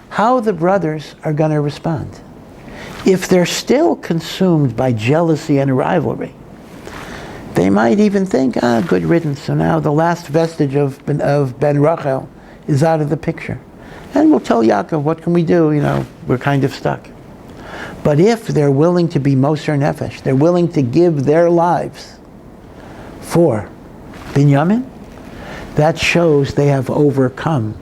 Speaker 1: how the brothers are going to respond. If they're still consumed by jealousy and rivalry, they might even think, good riddance. So now the last vestige of Ben Rachel is out of the picture. And we'll tell Yaakov, what can we do? We're kind of stuck. But if they're willing to be Moser Nefesh, they're willing to give their lives for Binyamin, that shows they have overcome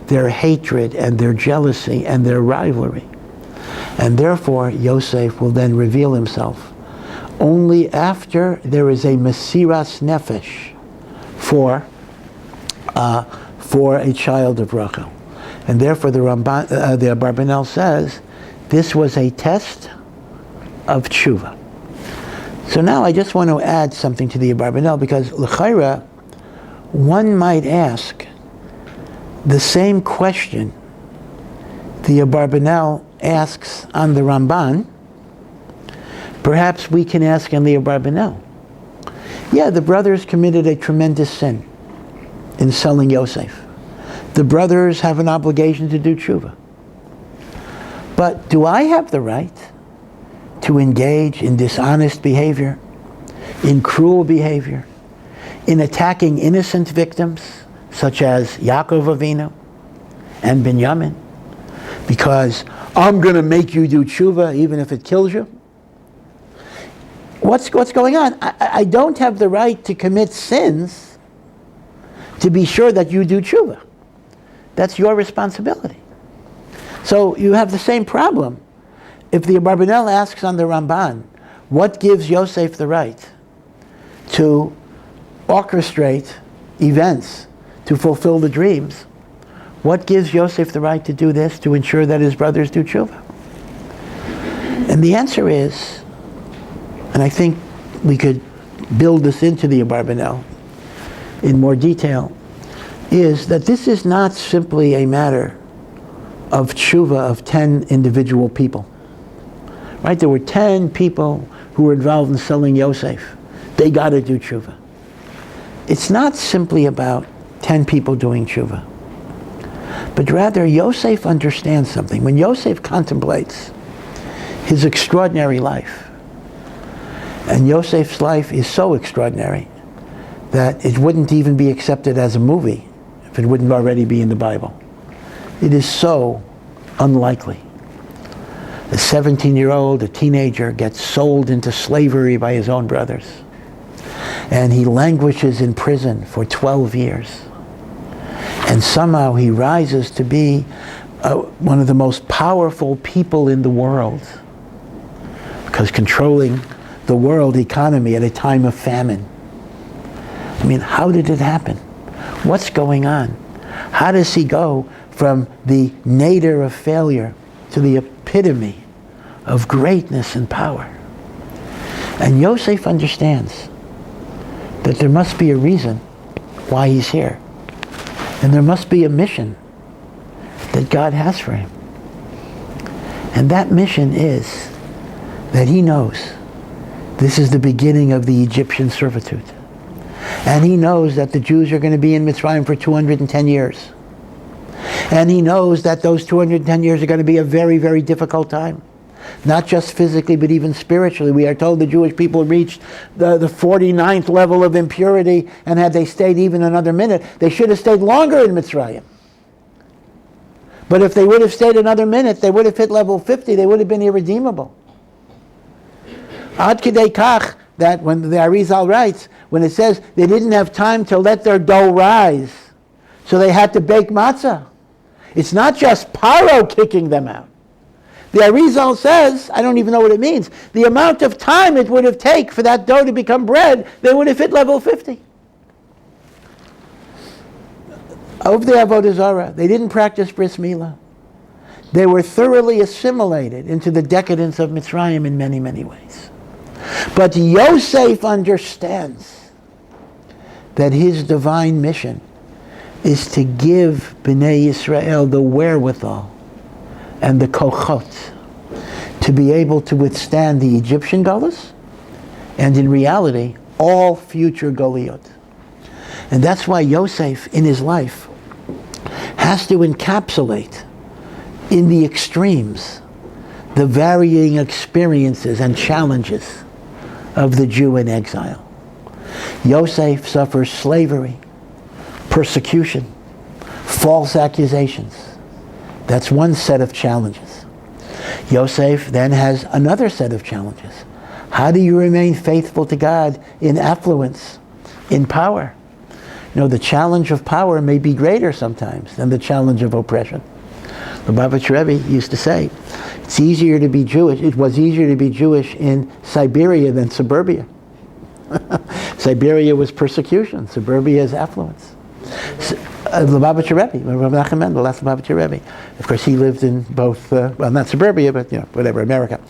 Speaker 1: their hatred and their jealousy and their rivalry. And therefore, Yosef will then reveal himself only after there is a Mesiras Nefesh for a child of Rachel. And therefore the Abarbanel says, this was a test of tshuva. So now I just want to add something to the Abarbanel, because l'chaira, one might ask the same question the Abarbanel asks on the Ramban. Perhaps we can ask on the Abarbanel. Yeah, the brothers committed a tremendous sin in selling Yosef. The brothers have an obligation to do tshuva. But do I have the right to engage in dishonest behavior, in cruel behavior, in attacking innocent victims, such as Yaakov Avinu and Binyamin, because I'm going to make you do tshuva even if it kills you? What's going on? I don't have the right to commit sins to be sure that you do tshuva. That's your responsibility. So you have the same problem. If the Abarbanel asks on the Ramban, what gives Yosef the right to orchestrate events to fulfill the dreams? What gives Yosef the right to do this, to ensure that his brothers do tshuva? And the answer is, and I think we could build this into the Abarbanel in more detail, is that this is not simply a matter of tshuva of 10 individual people. Right? There were 10 people who were involved in selling Yosef. They got to do tshuva. It's not simply about 10 people doing tshuva, but rather Yosef understands something. When Yosef contemplates his extraordinary life, and Yosef's life is so extraordinary that it wouldn't even be accepted as a movie if it wouldn't already be in the Bible. It is so unlikely. A 17-year-old, a teenager, gets sold into slavery by his own brothers. And he languishes in prison for 12 years. And somehow he rises to be one of the most powerful people in the world, because controlling the world economy at a time of famine. I mean, how did it happen? What's going on? How does he go from the nadir of failure to the epitome of greatness and power? And Yosef understands that there must be a reason why he's here. And there must be a mission that God has for him. And that mission is that he knows this is the beginning of the Egyptian servitude. And he knows that the Jews are going to be in Mitzrayim for 210 years. And he knows that those 210 years are going to be a very, very difficult time. Not just physically, but even spiritually. We are told the Jewish people reached the 49th level of impurity, and had they stayed even another minute, they should have stayed longer in Mitzrayim. But if they would have stayed another minute, they would have hit level 50, they would have been irredeemable. Ad Kidei Kach, that when the Arizal writes, when it says they didn't have time to let their dough rise, so they had to bake matzah. It's not just Paro kicking them out. The Arizal says, I don't even know what it means, the amount of time it would have taken for that dough to become bread, they would have hit level 50. Of the Avodah Zarah, they didn't practice Bris Milah. They were thoroughly assimilated into the decadence of Mitzrayim in many, many ways. But Yosef understands that his divine mission is to give Bnei Yisrael the wherewithal and the kochot to be able to withstand the Egyptian Golus and in reality all future Goliot. And that's why Yosef in his life has to encapsulate in the extremes the varying experiences and challenges of the Jew in exile. Yosef suffers slavery, persecution, false accusations. That's one set of challenges. Yosef then has another set of challenges. How do you remain faithful to God in affluence, in power? You know, the challenge of power may be greater sometimes than the challenge of oppression. The Lubavitch Rebbe used to say, it's easier to be Jewish. It was easier to be Jewish in Siberia than suburbia. Siberia was persecution. Suburbia is affluence. Lubavitch Rebbe, Rabbi Nachman Mendel, the last Lubavitch Rebbe. Of course, he lived in both, well, not suburbia, but whatever, America.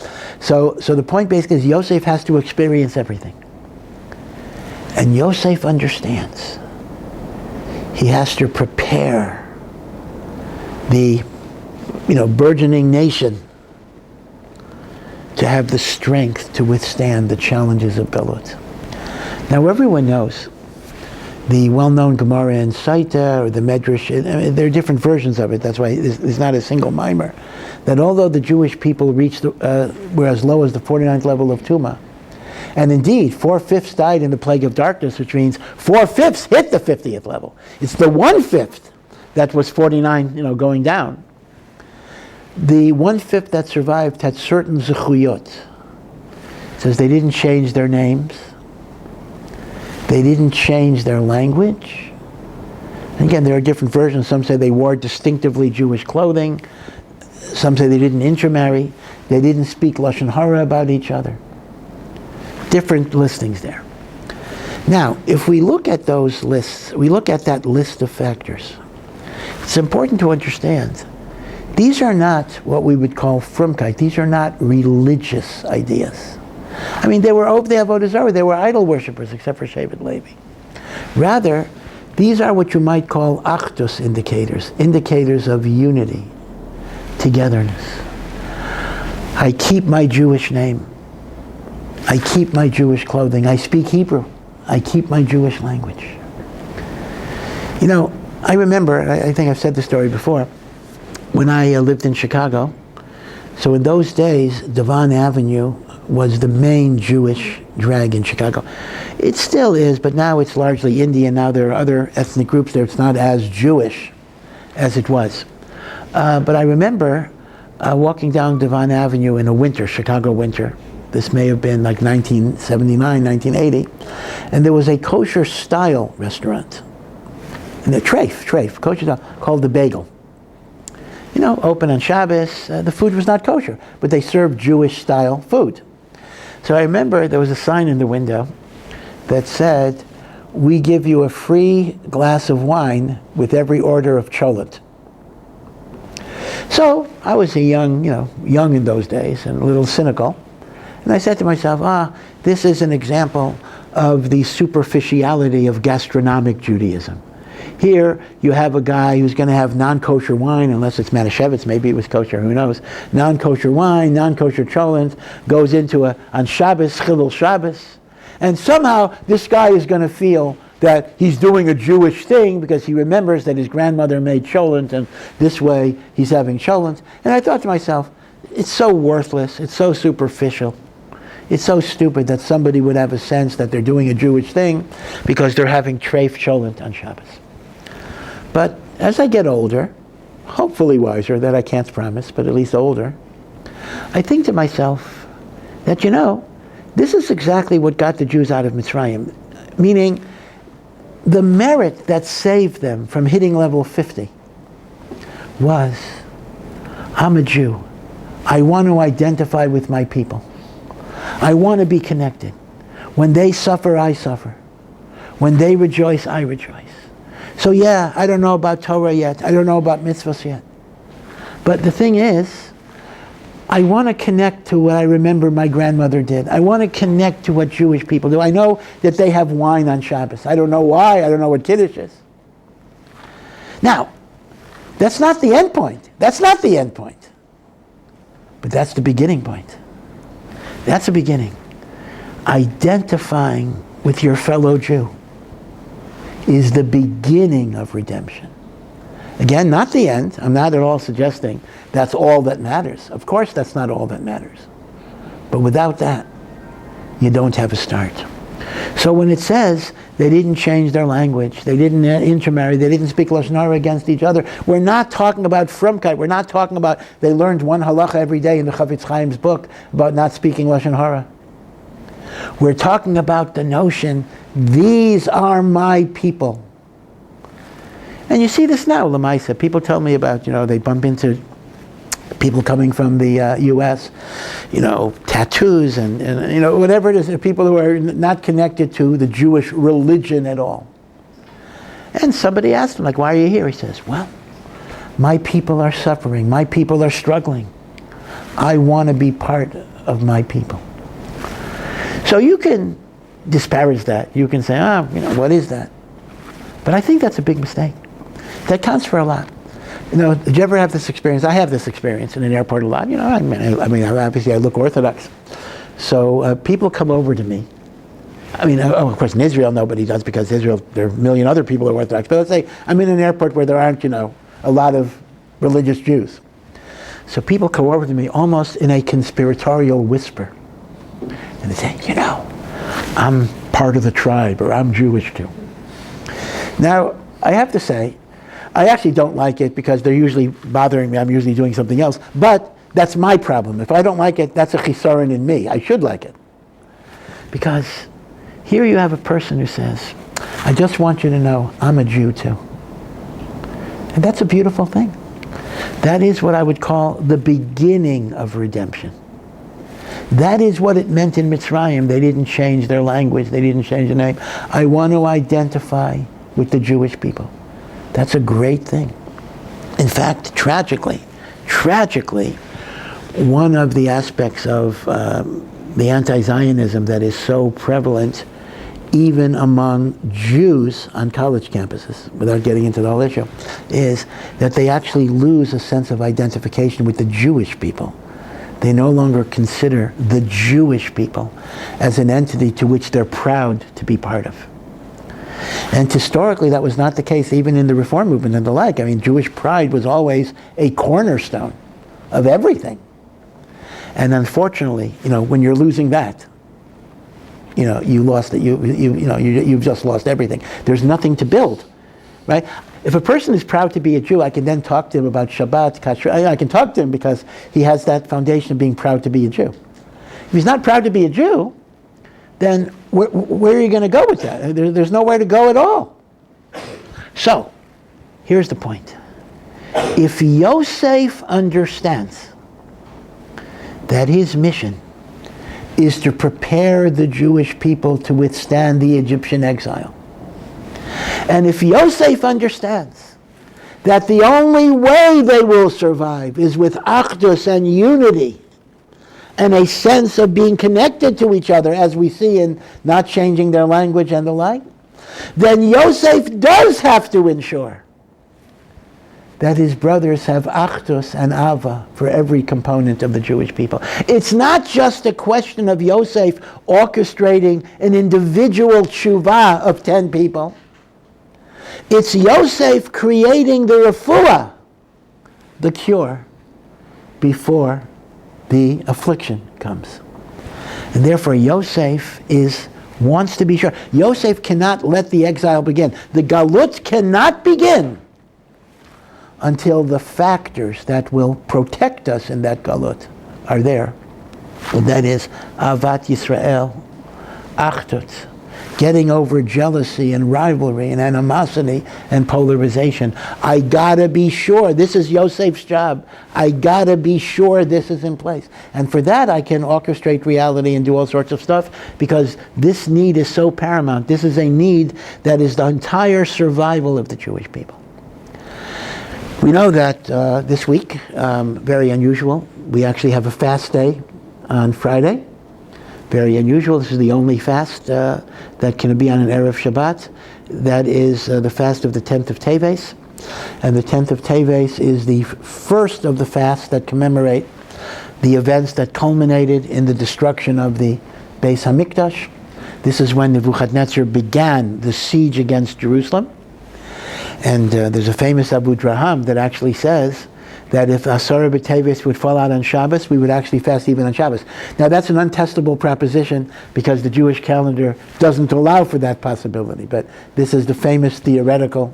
Speaker 1: So the point basically is Yosef has to experience everything. And Yosef understands. He has to prepare the burgeoning nation to have the strength to withstand the challenges of Galut. Now everyone knows the well-known Gemara in Saita or the Medrash, there are different versions of it, that's why there's not a single mimer, that although the Jewish people were as low as the 49th level of Tumah, and indeed 4/5 died in the plague of darkness, which means 4/5 hit the 50th level. It's the 1/5 that was 49, going down. The 1/5 that survived had certain zechuyot. It says they didn't change their names. They didn't change their language. And again, there are different versions. Some say they wore distinctively Jewish clothing. Some say they didn't intermarry. They didn't speak Lashon Hara about each other. Different listings there. Now, if we look at those lists, we look at that list of factors, it's important to understand these are not what we would call frumkeit. These are not religious ideas. I mean, they were Avodah Zarah, they were idol worshippers, except for Shevet Levi. Rather, these are what you might call achdus indicators of unity, togetherness. I keep my Jewish name. I keep my Jewish clothing. I speak Hebrew. I keep my Jewish language. I remember, I think I've said the story before, when I lived in Chicago. So in those days, Devon Avenue was the main Jewish drag in Chicago. It still is, but now it's largely Indian. Now there are other ethnic groups there. It's not as Jewish as it was. But I remember walking down Devon Avenue in a winter, Chicago winter. This may have been like 1979, 1980. And there was a kosher style restaurant. And a treif, kosher style, called the Bagel. Open on Shabbos. The food was not kosher, but they served Jewish style food. So I remember there was a sign in the window that said, "We give you a free glass of wine with every order of cholent." So I was young in those days and a little cynical. And I said to myself, this is an example of the superficiality of gastronomic Judaism. Here you have a guy who's going to have non-kosher wine, unless it's Manischewitz, maybe it was kosher, who knows. Non-kosher wine, non-kosher cholent, goes into on Shabbos, Chilul Shabbos. And somehow this guy is going to feel that he's doing a Jewish thing because he remembers that his grandmother made cholent, and this way he's having cholent. And I thought to myself, it's so worthless, it's so superficial. It's so stupid that somebody would have a sense that they're doing a Jewish thing because they're having treif cholent on Shabbos. But as I get older, hopefully wiser, that I can't promise, but at least older, I think to myself that, this is exactly what got the Jews out of Mitzrayim. Meaning, the merit that saved them from hitting level 50 was, I'm a Jew. I want to identify with my people. I want to be connected. When they suffer, I suffer. When they rejoice, I rejoice. So yeah, I don't know about Torah yet. I don't know about mitzvahs yet. But the thing is, I want to connect to what I remember my grandmother did. I want to connect to what Jewish people do. I know that they have wine on Shabbos. I don't know why. I don't know what Kiddush is. Now, that's not the end point. That's not the end point. But that's the beginning point. That's the beginning. Identifying with your fellow Jew is the beginning of redemption. Again, not the end. I'm not at all suggesting that's all that matters. Of course, that's not all that matters. But without that, you don't have a start. So when it says they didn't change their language, they didn't intermarry, they didn't speak Lashon Hara against each other, we're not talking about frumkeit. We're not talking about they learned one halacha every day in the Chafetz Chaim's book about not speaking Lashon Hara. We're talking about the notion, these are my people. And you see this now, Lamaisa. People tell me about, they bump into people coming from the U.S., tattoos and whatever it is, people who are not connected to the Jewish religion at all. And somebody asked him, why are you here? He says, well, my people are suffering. My people are struggling. I want to be part of my people. So you can disparage that. You can say, what is that? But I think that's a big mistake. That counts for a lot. Did you ever have this experience? I have this experience in an airport a lot. Obviously I look Orthodox. So people come over to me. Of course in Israel nobody does, because Israel, there are a million other people who are Orthodox. But let's say I'm in an airport where there aren't, a lot of religious Jews. So people come over to me almost in a conspiratorial whisper. And they say, I'm part of the tribe, or I'm Jewish too. Now, I have to say, I actually don't like it, because they're usually bothering me. I'm usually doing something else. But that's my problem. If I don't like it, that's a chisaron in me. I should like it. Because here you have a person who says, I just want you to know I'm a Jew too. And that's a beautiful thing. That is what I would call the beginning of redemption. That is what it meant in Mitzrayim. They didn't change their language. They didn't change their name. I want to identify with the Jewish people. That's a great thing. In fact, tragically, one of the aspects of the anti-Zionism that is so prevalent even among Jews on college campuses, without getting into the whole issue, is that they actually lose a sense of identification with the Jewish people. They no longer consider the Jewish people as an entity to which they're proud to be part of. And historically, that was not the case even in the Reform movement and the like. Jewish pride was always a cornerstone of everything. And unfortunately, when you're losing that, you lost it. You've just lost everything. There's nothing to build, right? If a person is proud to be a Jew, I can then talk to him about Shabbat, Kashrut. I can talk to him because he has that foundation of being proud to be a Jew. If he's not proud to be a Jew, then where are you going to go with that? There's nowhere to go at all. So, here's the point. If Yosef understands that his mission is to prepare the Jewish people to withstand the Egyptian exile, and if Yosef understands that the only way they will survive is with achdus and unity, and a sense of being connected to each other, as we see in not changing their language and the like, then Yosef does have to ensure that his brothers have achdus and ava for every component of the Jewish people. It's not just a question of Yosef orchestrating an individual tshuva of 10 people. It's Yosef creating the refuah, the cure, before the affliction comes. And therefore Yosef wants to be sure. Yosef cannot let the exile begin. The galut cannot begin until the factors that will protect us in that galut are there. And that is Avat Yisrael, Achdut. getting over jealousy and rivalry and animosity and polarization. I gotta be sure, this is Yosef's job, I gotta be sure this is in place. And for that I can orchestrate reality and do all sorts of stuff, because this need is so paramount. This is a need that is the entire survival of the Jewish people. We know that this week, very unusual, we actually have a fast day on Friday. Very unusual. This is the only fast that can be on an Erev Shabbat. That is the fast of the 10th of Teves. And the 10th of Teves is the first of the fasts that commemorate the events that culminated in the destruction of the Beis HaMikdash. This is when Nebuchadnezzar began the siege against Jerusalem. And there's a famous Abu Draham that actually says that if Asara B'Teves would fall out on Shabbos, we would actually fast even on Shabbos. Now that's an untestable proposition because the Jewish calendar doesn't allow for that possibility. But this is the famous theoretical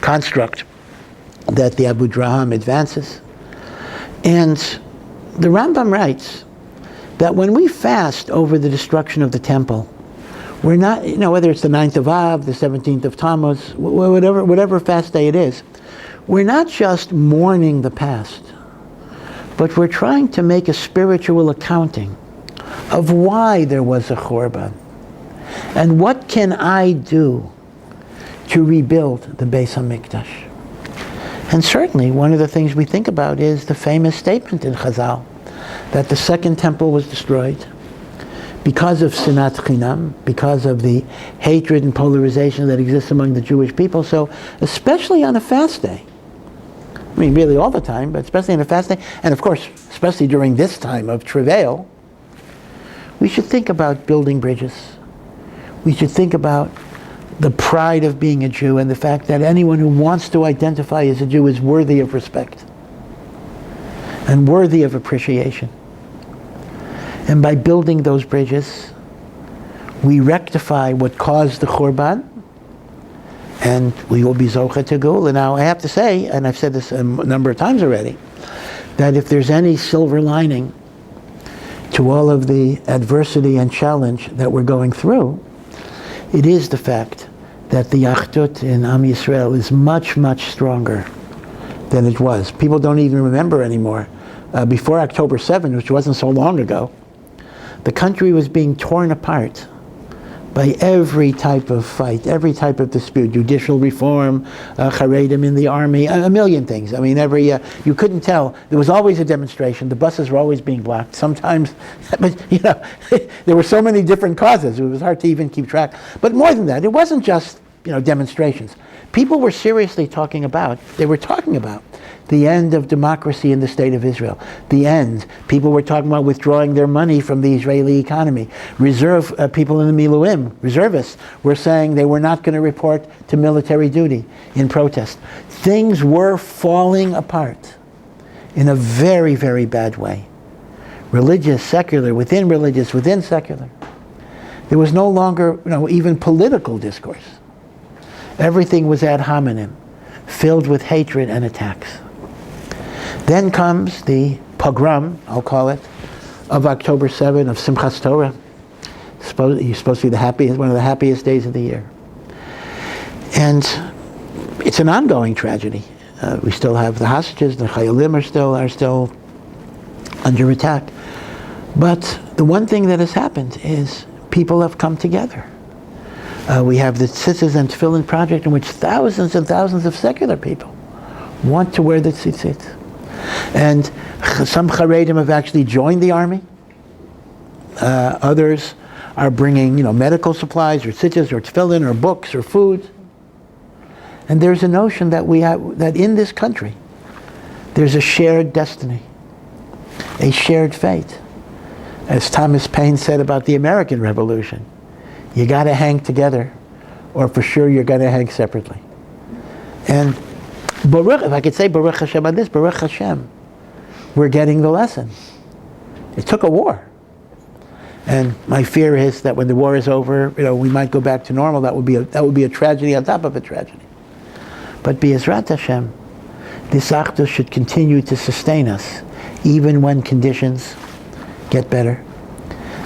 Speaker 1: construct that the Abu Draham advances. And the Rambam writes that when we fast over the destruction of the temple, we're not, whether it's the 9th of Av, the 17th of Tammuz, whatever fast day it is, we're not just mourning the past, but we're trying to make a spiritual accounting of why there was a Churban. And what can I do to rebuild the Beis HaMikdash? And certainly one of the things we think about is the famous statement in Chazal that the second temple was destroyed because of Sinat Chinam, because of the hatred and polarization that exists among the Jewish people. So especially on a fast day, I mean, really all the time, but especially on a fast day, and of course, especially during this time of travail, we should think about building bridges. We should think about the pride of being a Jew and the fact that anyone who wants to identify as a Jew is worthy of respect and worthy of appreciation. And by building those bridges, we rectify what caused the Churban, and we will be Zocha to Geulá. Now, I have to say, and I've said this a number of times already, that if there's any silver lining to all of the adversity and challenge that we're going through, it is the fact that the Achdut in Am Yisrael is much, much stronger than it was. People don't even remember anymore. Before October 7, which wasn't so long ago, the country was being torn apart by every type of fight, every type of dispute, judicial reform, Haredim in the army, a million things. I mean, you couldn't tell. There was always a demonstration. The buses were always being blocked. Sometimes, but there were so many different causes. It was hard to even keep track. But more than that, it wasn't just, demonstrations. People were seriously talking about the end of democracy in the state of Israel. The end. People were talking about withdrawing their money from the Israeli economy. People in the Miluim, reservists, were saying they were not going to report to military duty in protest. Things were falling apart in a very, very bad way. Religious, secular, within secular. There was no longer, even political discourse. Everything was ad hominem, filled with hatred and attacks. Then comes the pogrom, I'll call it, of October 7, of Simchas Torah. You're supposed to be one of the happiest days of the year. And it's an ongoing tragedy. We still have the hostages, the Chayalim are still under attack. But the one thing that has happened is people have come together. We have the Tzitzis and Tefillin project in which thousands and thousands of secular people want to wear the tzitzit. And some Haredim have actually joined the army. Others are bringing, medical supplies or tzitzis or tefillin or books or food. And there's a notion that that in this country, there's a shared destiny, a shared fate. As Thomas Paine said about the American Revolution, you got to hang together, or for sure you're going to hang separately. And Baruch, if I could say Baruch Hashem on this, Baruch Hashem, we're getting the lesson. It took a war. And my fear is that when the war is over, we might go back to normal. That would be a tragedy on top of a tragedy. But B'ezrat Hashem, this Achdus should continue to sustain us, even when conditions get better.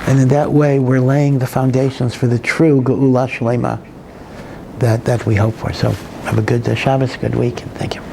Speaker 1: And in that way, we're laying the foundations for the true Geulá Shelema that we hope for. So have a good Shabbos, good week, and thank you.